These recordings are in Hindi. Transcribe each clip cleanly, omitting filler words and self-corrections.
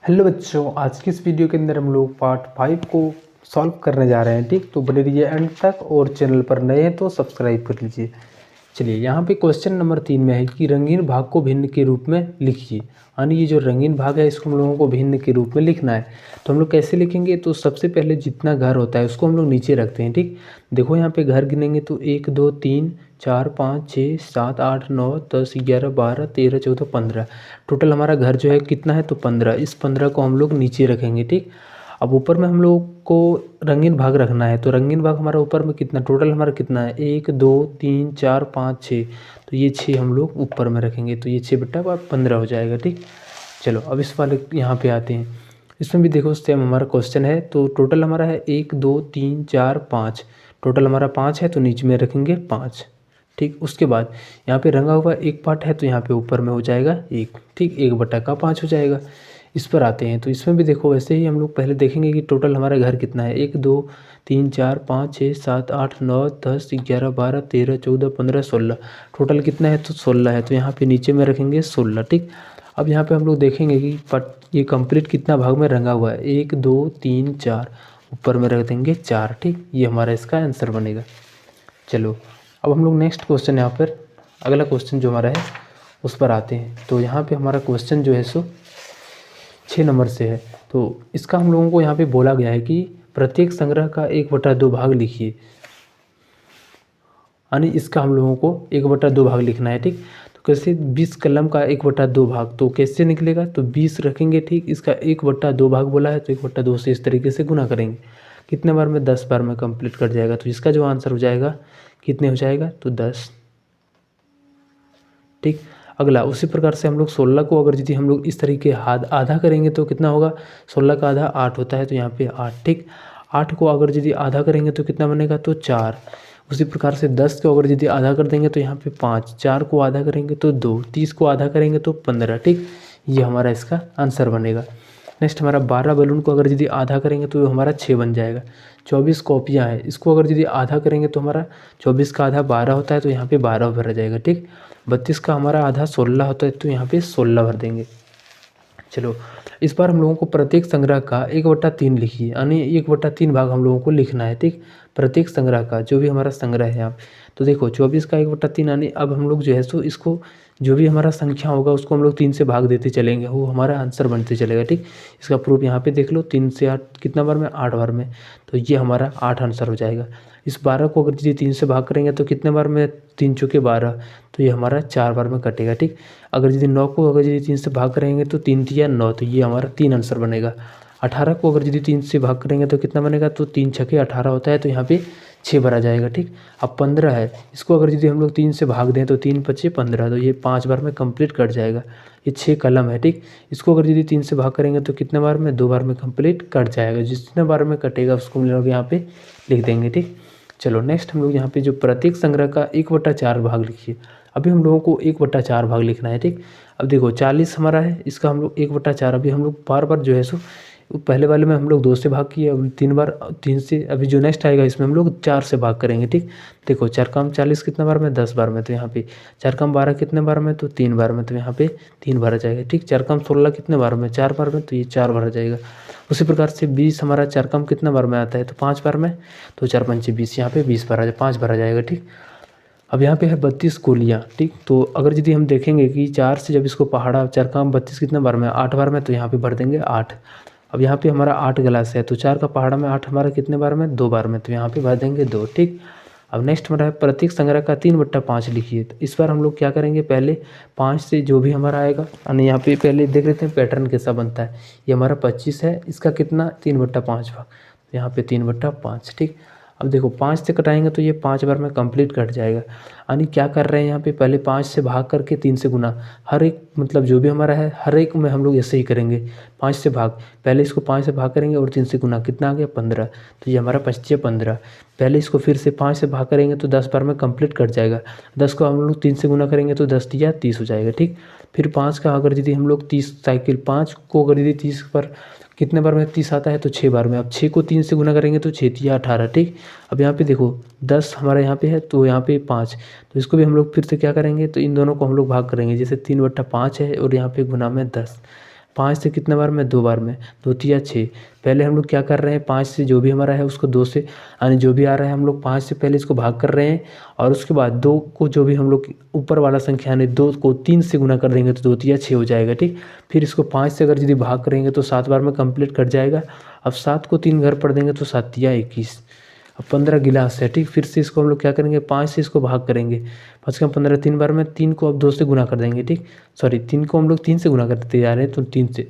हेलो बच्चों, आज की इस वीडियो के अंदर हम लोग पार्ट 5 को सॉल्व करने जा रहे हैं। ठीक, तो बने रहिए एंड तक और चैनल पर नए हैं तो सब्सक्राइब कर लीजिए। चलिए, यहाँ पे क्वेश्चन नंबर 3 में है कि रंगीन भाग को भिन्न के रूप में लिखिए। यानी ये जो रंगीन भाग है इसको हम लोगों को भिन्न के रूप में लिखना है। तो हम लोग कैसे लिखेंगे? तो सबसे पहले जितना घर होता है उसको हम लोग नीचे रखते हैं। ठीक, देखो यहाँ पे घर गिनेंगे तो 1 2 3 4 5 6 7 8 9 10 11 12 13 14 15। टोटल हमारा घर जो है कितना है? तो 15। इस 15 को हम लोग नीचे रखेंगे। ठीक, अब ऊपर में हम लोग को रंगीन भाग रखना है। तो रंगीन भाग हमारा ऊपर में कितना, टोटल हमारा कितना है? 1 2 3 4 5 6। तो ये 6 हम लोग ऊपर में रखेंगे। तो ये 6/15 हो जाएगा। ठीक, चलो अब इस वाले यहाँ पे आते हैं। इसमें भी देखो सेम हमारा क्वेश्चन है। तो टोटल हमारा है 1 2 3 4 5। टोटल हमारा 5 है तो नीचे में रखेंगे 5। ठीक, उसके बाद यहाँ पे रंगा हुआ एक पार्ट है तो यहाँ पे ऊपर में हो जाएगा 1। ठीक, 1/5 हो जाएगा। इस पर आते हैं। तो इसमें भी देखो वैसे ही हम लोग पहले देखेंगे कि टोटल हमारा घर कितना है। 1 2 3 4 5 6 7 8 9 10 11 12 13 14 15 16। टोटल कितना है? तो 16 है। तो यहाँ पे नीचे में रखेंगे 16। ठीक, अब यहाँ पे हम लोग देखेंगे कि ये कंप्लीट कितना भाग में रंगा हुआ है। 1 2 3 4, ऊपर में रख देंगे 4। ठीक, ये हमारा इसका आंसर बनेगा। चलो अब हम लोग नेक्स्ट क्वेश्चन यहाँ पर अगला क्वेश्चन जो हमारा है उस पर आते हैं। तो यहाँ पे हमारा क्वेश्चन जो है सो 6 नंबर से है। तो इसका हम लोगों को यहाँ पे बोला गया है कि प्रत्येक संग्रह का 1/2 भाग लिखिए। यानी इसका हम लोगों को 1/2 भाग लिखना है। ठीक, तो कैसे? 20 कलम का 1/2 भाग तो कैसे निकलेगा? तो 20 रखेंगे। ठीक, इसका 1/2 भाग बोला है तो 1/2 से इस तरीके से गुना करेंगे। कितने बार में? 10 बार में कंप्लीट कर जाएगा। तो इसका जो आंसर हो जाएगा कितने हो जाएगा? तो 10। ठीक, अगला उसी प्रकार से हम लोग 16 को अगर यदि हम लोग इस तरीके आधा करेंगे तो कितना होगा? 16 का आधा 8 होता है तो यहाँ पे 8। ठीक, 8 को अगर यदि आधा करेंगे तो कितना बनेगा? तो 4। उसी प्रकार से 10 को अगर यदि आधा कर देंगे तो यहाँ पे 5। 4 को आधा करेंगे तो 2। 30 को आधा करेंगे तो 15। ठीक, ये हमारा इसका आंसर बनेगा। नेक्स्ट हमारा 12 बैलून को अगर यदि आधा करेंगे तो हमारा 6 बन जाएगा। 24 कॉपियाँ हैं, इसको अगर यदि आधा करेंगे तो हमारा 24 का आधा 12 होता है तो यहाँ पे 12 भरा जाएगा। ठीक, 32 का हमारा आधा 16 होता है तो यहाँ पे 16 भर देंगे। चलो इस बार हम लोगों को प्रत्येक संग्रह का 1/3 लिखिए। यानी 1/3 भाग हम लोगों को लिखना है। ठीक, प्रत्येक संग्रह का जो भी हमारा संग्रह है यहाँ। तो देखो 24 का 1/3 यानी अब हम लोग जो है सो इसको जो भी हमारा संख्या होगा उसको हम लोग 3 से भाग देते चलेंगे, वो हमारा आंसर बनते चलेगा। ठीक, इसका प्रूफ यहाँ पे देख लो। 3 से 8 कितना बार में? 8 बार में। तो ये हमारा 8 आंसर हो जाएगा। इस 12 को अगर यदि 3 से भाग करेंगे तो कितने बार में? 3 चौके 12। तो ये हमारा 4 बार में कटेगा। ठीक, अगर यदि 9 को अगर यदि 3 से भाग करेंगे तो 3 तिया 9। तो ये हमारा 3 आंसर बनेगा। 18 को अगर यदि 3 से भाग करेंगे तो कितना बनेगा? तो 3 छके 18 होता है तो यहाँ पे 6 भरा जाएगा। ठीक, अब 15 है, इसको अगर यदि हम लोग 3 से भाग दें तो 3 पचे 15। तो ये 5 बार में कंप्लीट कट जाएगा। ये 6 कलम है। ठीक, इसको अगर यदि 3 से भाग करेंगे तो कितने बार में? 2 बार में कंप्लीट कट जाएगा। जितने बार में कटेगा उसको हम लोग यहाँ पे लिख देंगे। ठीक, चलो नेक्स्ट हम लोग यहाँ पे जो प्रत्येक संग्रह का 1/4 भाग लिखिए। अभी हम लोगों को 1/4 भाग लिखना है। ठीक, अब देखो 40 हमारा है, इसका हम लोग 1/4 अभी हम लोग बार बार जो है सो पहले वाले में हम लोग 2 से भाग किए, अब 3 बार 3 से। अभी जो नेक्स्ट आएगा इसमें हम लोग 4 से भाग करेंगे। ठीक, देखो 4 काम 40 कितने बार में? 10 बार में। तो यहाँ पे 4 काम 12 कितने बार में? तो 3 बार में। तो यहाँ पे 3 भरा जाएगा। ठीक, 4 काम 16 कितने बार में? 4 बार में। तो ये 4 भरा जाएगा। उसी प्रकार से 20 हमारा 4 काम कितने बार में आता है? तो 5 बार में। तो 4 पंचे 20, यहाँ पे 20 भरा 5 भरा जाएगा। ठीक, अब यहाँ पे है 32 गोलियाँ। ठीक, तो अगर यदि हम देखेंगे कि 4 से जब इसको पहाड़ा 4 काम 32 कितने बार में? 8 बार में। तो यहाँ पे भर देंगे 8। अब यहाँ पे हमारा 8 गिलास है तो 4 का पहाड़ा में 8 हमारा कितने बार में? 2 बार में। तो यहाँ पे भर देंगे 2। ठीक, अब नेक्स्ट हमारा है प्रत्येक संग्रह का 3/5 लिखिए। तो इस बार हम लोग क्या करेंगे? पहले 5 से जो भी हमारा आएगा, यानी यहाँ पे पहले देख लेते हैं पैटर्न कैसा बनता है। ये हमारा 25 है, इसका कितना? 3/5 भाग। तो यहाँ पे 3/5। ठीक, अब देखो 5 से कटाएंगे तो ये 5 बार में कंप्लीट कट जाएगा। यानी क्या कर रहे हैं यहाँ पे? पहले 5 से भाग करके 3 से गुना। हर एक मतलब जो भी हमारा है हर एक में हम लोग ऐसे ही करेंगे। 5 से भाग, पहले इसको 5 से भाग करेंगे और 3 से गुना। कितना आ गया? 15। तो ये हमारा 25 15। पहले इसको फिर से 5 से भाग करेंगे तो 10 बार में कंप्लीट कट जाएगा। 10 को हम लोग 3 से गुना करेंगे तो 10 तिया 30 हो जाएगा। ठीक, फिर 5 का अगर यदि हम लोग 30 साइकिल 5 को अगर यदि 30 पर कितने बार में 30 आता है? तो 6 बार में। अब 6 को 3 से गुना करेंगे तो 6 तिया 18। ठीक, अब यहाँ पे देखो 10 हमारा यहाँ पे है तो यहाँ पे 5। तो इसको भी हम लोग फिर से क्या करेंगे? तो इन दोनों को हम लोग भाग करेंगे। जैसे 3/5 है और यहाँ पे गुना में 10। 5 से कितने बार में, 2 बार में, 2 तिया 6। पहले हम लोग क्या कर रहे हैं, 5 से जो भी हमारा है उसको 2 से, यानी जो भी आ रहा है हम लोग 5 से पहले इसको भाग कर रहे हैं, और उसके बाद 2 को जो भी हम लोग ऊपर वाला संख्या यानी 2 को 3 से गुना कर देंगे तो 2 तिया 6 हो जाएगा। ठीक, फिर इसको 5 से अगर यदि भाग करेंगे तो 7 बार में कंप्लीट कर जाएगा। अब 7 को 3 घर पढ़ देंगे तो 7 तिया 21। अब 15 गिलास है। ठीक, फिर से इसको हम लोग क्या करेंगे, 5 से इसको भाग करेंगे, 5 का 15 3 बार में, 3 को अब 2 से गुना कर देंगे। ठीक, सॉरी 3 को हम लोग 3 से गुना करते जा रहे हैं तो 3 से,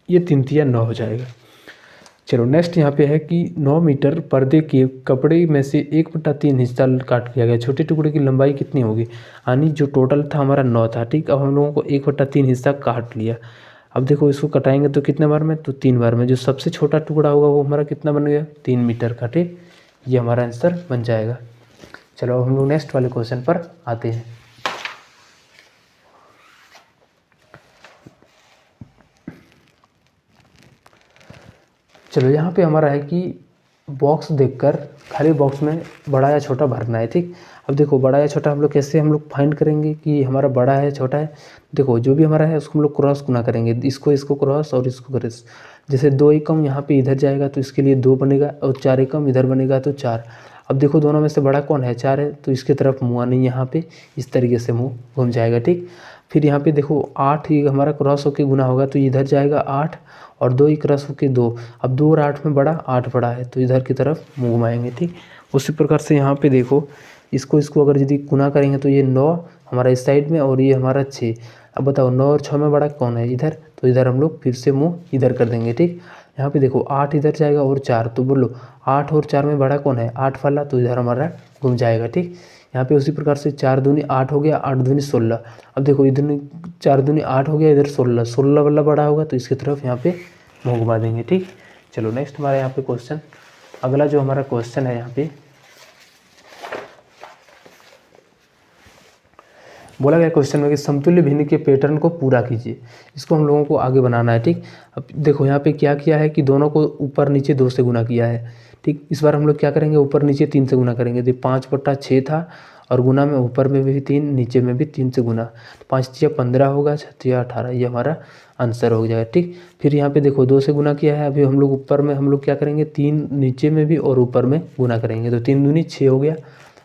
ये 3 तिया 9 हो जाएगा। चलो नेक्स्ट यहाँ पे है कि 9 मीटर पर्दे के कपड़े में से 1/3 हिस्सा काट लिया गया, छोटे टुकड़े की लंबाई कितनी होगी, यानी जो टोटल था हमारा 9 था। ठीक, अब हम लोगों को 1/3 हिस्सा काट लिया। अब देखो इसको कटाएंगे तो कितने बार में, तो 3 बार में। जो सबसे छोटा टुकड़ा होगा वो हमारा कितना बन गया, 3 मीटर का। ठीक, ये हमारा आंसर बन जाएगा। चलो अब हम लोग नेक्स्ट वाले क्वेश्चन पर आते हैं। चलो यहाँ पे हमारा है कि बॉक्स देखकर खाली बॉक्स में बड़ा या छोटा भरना है। ठीक, अब देखो बड़ा या छोटा हम लोग कैसे हम लोग फाइंड करेंगे कि हमारा बड़ा है छोटा है। देखो जो भी हमारा है उसको हम लोग क्रॉस गुना करेंगे, इसको क्रॉस और इसको क्रॉस। जैसे 2 एकम यहाँ पे इधर जाएगा तो इसके लिए 2 बनेगा, और 4 एकम इधर बनेगा तो 4। अब देखो दोनों में से बड़ा कौन है, 4 है, तो इसके तरफ मुँह नहीं, यहाँ पे इस तरीके से मुँह घूम जाएगा। ठीक, फिर यहाँ पे देखो 8 ही हमारा क्रॉस होकर गुना होगा तो इधर जाएगा 8, और 2 ही क्रॉस होकर 2। अब 2 और 8 में बड़ा 8 बड़ा है तो इधर की तरफ मुँह घुमाएंगे। ठीक, उसी प्रकार से यहाँ पे देखो इसको अगर यदि गुना करेंगे तो ये 9 हमारा इस साइड में और ये हमारा 6। अब बताओ 9 और 6 में बड़ा कौन है, इधर, तो इधर हम लोग फिर से मुँह इधर कर देंगे। ठीक, यहाँ पे देखो 8 इधर जाएगा और 4, तो बोलो 8 और 4 में बड़ा कौन है, 8 वाला, तो इधर हमारा घूम जाएगा। ठीक, यहाँ पे उसी प्रकार से 4 दूनी 8 हो गया, 8 दूनी 16। अब देखो इधर 4 दूनी 8 हो गया, इधर 16 वाला बड़ा होगा तो इसकी तरफ यहाँ पे मुँह घुमा देंगे। ठीक, चलो नेक्स्ट हमारा यहाँ पे क्वेश्चन, अगला जो हमारा क्वेश्चन है यहाँ पे बोला गया क्वेश्चन में कि समतुल्य भिन्न के पैटर्न को पूरा कीजिए। इसको हम लोगों को आगे बनाना है। ठीक, अब देखो यहाँ पे क्या किया है कि दोनों को ऊपर नीचे 2 से गुना किया है। ठीक, इस बार हम लोग क्या करेंगे, ऊपर नीचे 3 से गुना करेंगे। तो 5/6 था और गुना में ऊपर में भी 3, नीचे में भी 3 से गुना, तो 5 तिया 15 होगा, 6 तिया 18, ये हमारा आंसर हो जाएगा। ठीक, फिर यहाँ पे देखो 2 से गुना किया है, अभी हम लोग ऊपर में हम लोग क्या करेंगे, 3 नीचे में भी और ऊपर में गुना करेंगे, तो 3 दूनी 6 हो गया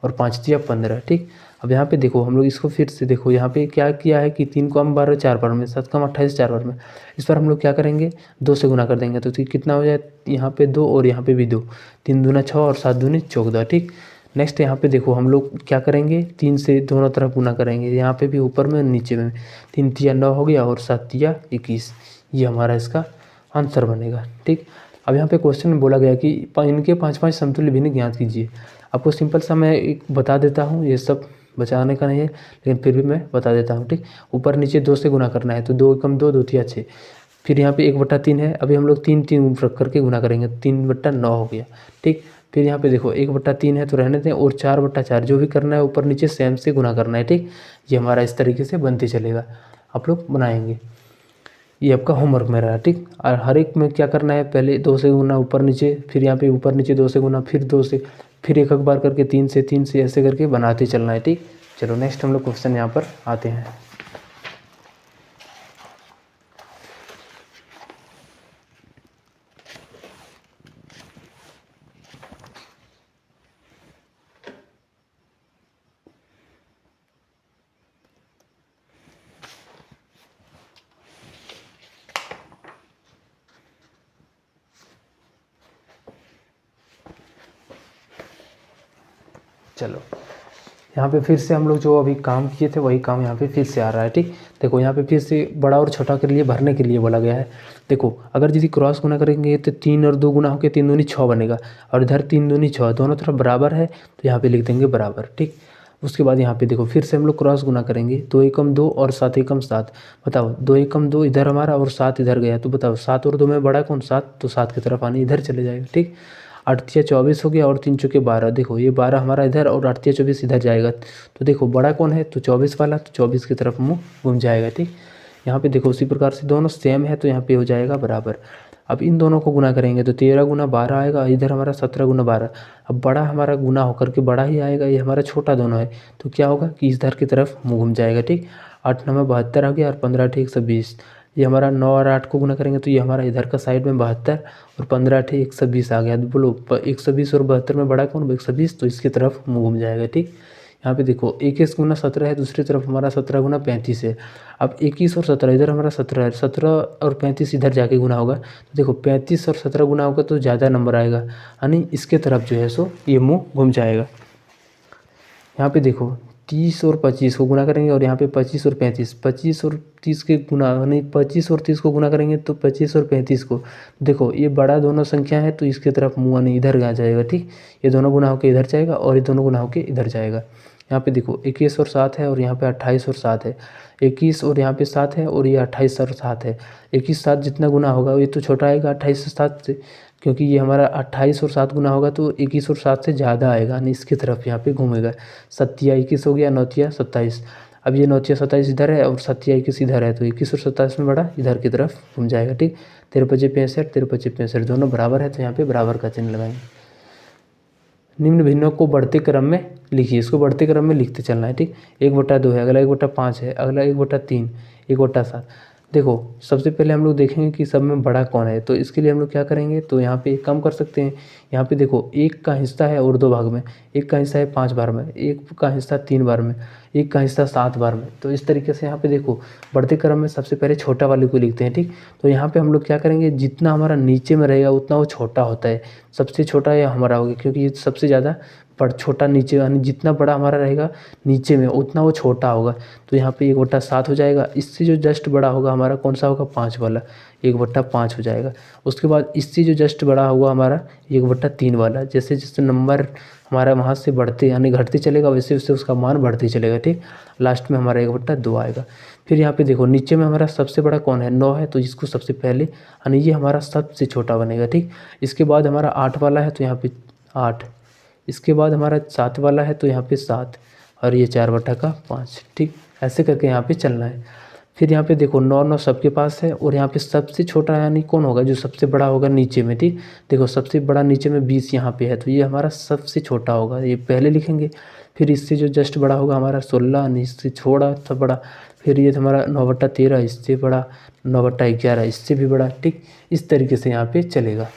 और 5 तिया 15। ठीक, अब यहाँ पे देखो हम लोग इसको फिर से देखो यहाँ पे क्या किया है कि 3 को हम 12 4 बार में, 7 कम 28 4 बार में। इस बार हम लोग क्या करेंगे, 2 से गुना कर देंगे तो कितना हो जाए, यहाँ पे 2 और यहाँ पे भी 2, 3 दूना 6 और 7 दूनी 14। ठीक, नेक्स्ट यहाँ पे देखो हम लोग क्या करेंगे, 3 से दोनों तरफ गुना करेंगे, यहाँ पे भी ऊपर में नीचे में, 3 तिया 9 हो गया और 7 तिया 21, ये हमारा इसका आंसर बनेगा। ठीक, अब यहाँ पे क्वेश्चन में बोला गया कि इनके 5-5 समतुल्य भिन्न ज्ञात कीजिए। आपको सिंपल सा मैं एक बता देता हूँ, ये सब बचाने का नहीं है लेकिन फिर भी मैं बता देता हूँ। ठीक, ऊपर नीचे 2 से गुना करना है तो 2 एकम 2, 2 तिया 6। फिर यहाँ पे 1/3 है, अभी हम लोग 3 रख करके गुना करेंगे, 3/9 हो गया। ठीक, फिर यहाँ पे देखो 1/3 है तो रहने दें, और 4/4 जो भी करना है ऊपर नीचे सेम से गुना करना है। ठीक, ये हमारा इस तरीके से बनते चलेगा, आप लोग बनाएंगे, ये आपका होमवर्क में रहा। ठीक, और हर एक में क्या करना है, पहले 2 से गुना ऊपर नीचे, फिर यहाँ पे ऊपर नीचे 2 से गुना, फिर 2 से, फिर एक बार करके 3 से, 3 से, ऐसे करके बनाते चलना है। ठीक, चलो नेक्स्ट हम लोग क्वेश्चन यहाँ पर आते हैं। चलो यहाँ पे फिर से हम लोग जो अभी काम किए थे वही काम यहाँ पे फिर से आ रहा है। ठीक, देखो यहाँ पे फिर से बड़ा और छोटा के लिए भरने के लिए बोला गया है। देखो अगर यदि क्रॉस गुना करेंगे तो 3 और 2 गुना होकर 3 दूनी 6 बनेगा, और इधर 3 दूनी 6, दोनों तरफ बराबर है तो यहाँ पे लिख देंगे बराबर। ठीक, उसके बाद यहाँ पे देखो फिर से हम लोग क्रॉस गुना करेंगे, 2 एकम 2 और 7 एकम 7। बताओ 2 एकम 2 इधर हमारा और 7 इधर गया, तो बताओ 7 और 2 में बड़ा कौन, 7, तो 7 की तरफ आने इधर चले जाएगा। ठीक, 8 तिया 24 हो गया और 3 चौके 12, देखो ये 12 हमारा इधर और 8 तिया 24 इधर जाएगा, तो देखो बड़ा कौन है, तो 24 वाला, तो 24 की तरफ मुँह घूम जाएगा। ठीक, यहाँ पे देखो उसी प्रकार से दोनों सेम है तो यहाँ पे हो जाएगा बराबर। अब इन दोनों को गुना करेंगे तो 13 गुना 12 आएगा, इधर हमारा 17 गुना 12। अब बड़ा हमारा गुना होकर के बड़ा ही आएगा, ये हमारा छोटा दोनों है तो क्या होगा कि इधर की तरफ मुँह घूम जाएगा। ठीक, 8 9 में 72 आ गया और 15 8 120, ये हमारा 9 और 8 को गुना करेंगे तो ये हमारा इधर का साइड में 72 और 15 8 120 आ गया। तो बोलो 120 और 72 में बड़ा कौन? 120, तो इसकी तरफ मुँह घूम जाएगा। ठीक, यहाँ पे देखो 21 गुना 17 है, दूसरी तरफ हमारा 17 गुना 35 है। अब 21 और 17 इधर हमारा 17 है, 17 और 35 इधर जाके गुना होगा तो देखो 35 और 17 गुना होगा तो ज़्यादा नंबर आएगा, यानी इसके तरफ जो है सो ये मुँह घूम जाएगा। यहाँ पे देखो 30 और 25 को गुना करेंगे और यहाँ पे 25 और 35, 25 और 30 के गुना, यानी 25 और 30 को गुना करेंगे तो 25 और 35 को, देखो ये बड़ा दोनों संख्या है तो इसके तरफ मुँह यानी इधर आ जाएगा। ठीक, ये दोनों गुना होकर इधर जाएगा और ये दोनों गुना होकर इधर जाएगा। यहाँ पे देखो 21 और 7 है और यहाँ पे 28 और 7 है, 21 और यहाँ पे 7 है और ये 28 और 7 है। 21 7 जितना गुना होगा ये तो छोटा आएगा 28 से 7 से, क्योंकि ये हमारा 28 और 7 गुना होगा तो 21 और 7 से ज़्यादा आएगा, यानी इसकी तरफ यहाँ पे घूमेगा। 7 21 हो गया, 9 27। अब ये 9 27 इधर है और 7 21 इधर है तो 21 और 27 में बड़ा इधर की तरफ घूम जाएगा। ठीक, 13 5 65, 13 5 65 दोनों बराबर है तो यहाँ पे बराबर का चिन्ह लगाएंगे। निम्न भिन्नों को बढ़ते क्रम में लिखिए, इसको बढ़ते क्रम में लिखते चलना है। ठीक, 1/2 है, अगला 1/5 है, अगला 1/3, 1/7। देखो सबसे पहले हम लोग देखेंगे कि सब में बड़ा कौन है, तो इसके लिए हम लोग क्या करेंगे, तो यहाँ पे कम कर सकते हैं। यहाँ पे देखो 1 का हिस्सा है और 2 भाग में, 1 का हिस्सा है 5 बार में, 1 का हिस्सा 3 बार में, 1 का हिस्सा 7 बार में। तो इस तरीके से यहाँ पे देखो बढ़ते क्रम में सबसे पहले छोटा वाले को लिखते हैं। ठीक, तो यहाँ पे हम लोग क्या करेंगे, जितना हमारा नीचे में रहेगा उतना वो छोटा होता है, सबसे छोटा ये हमारा होगा, क्योंकि ये सबसे ज़्यादा छोटा नीचे, यानी जितना बड़ा हमारा रहेगा नीचे में उतना वो छोटा होगा। तो यहाँ पे 1/7 हो जाएगा। इससे जो जस्ट बड़ा होगा हमारा कौन सा होगा, 5 वाला, 1/5 हो जाएगा। उसके बाद इससे जो जस्ट बड़ा होगा हमारा 1/3 वाला। जैसे जैसे नंबर हमारा वहाँ से बढ़ते यानी घटते चलेगा वैसे वैसे उसका मान बढ़ते चलेगा। ठीक, लास्ट में हमारा 1/2 आएगा। फिर यहाँ पे देखो नीचे में हमारा सबसे बड़ा कौन है, 9 है, तो इसको सबसे पहले यानी ये हमारा सबसे छोटा बनेगा। ठीक, इसके बाद हमारा 8 वाला है तो यहाँ पे 8, इसके बाद हमारा 7 वाला है तो यहाँ पे 7 और ये 4/5। ठीक, ऐसे करके यहाँ पे चलना है। फिर यहाँ पे देखो 9 9 सबके पास है और यहाँ पे सबसे छोटा यानी कौन होगा, जो सबसे बड़ा होगा नीचे में। ठीक, देखो सबसे बड़ा नीचे में 20 यहाँ पे है तो ये हमारा सबसे छोटा होगा, ये पहले लिखेंगे। फिर इससे जो जस्ट बड़ा होगा हमारा 16, इससे छोटा सा बड़ा। फिर ये हमारा 9/13, इससे बड़ा, 9/11 इससे भी बड़ा। ठीक, इस तरीके से यहाँ पे चलेगा।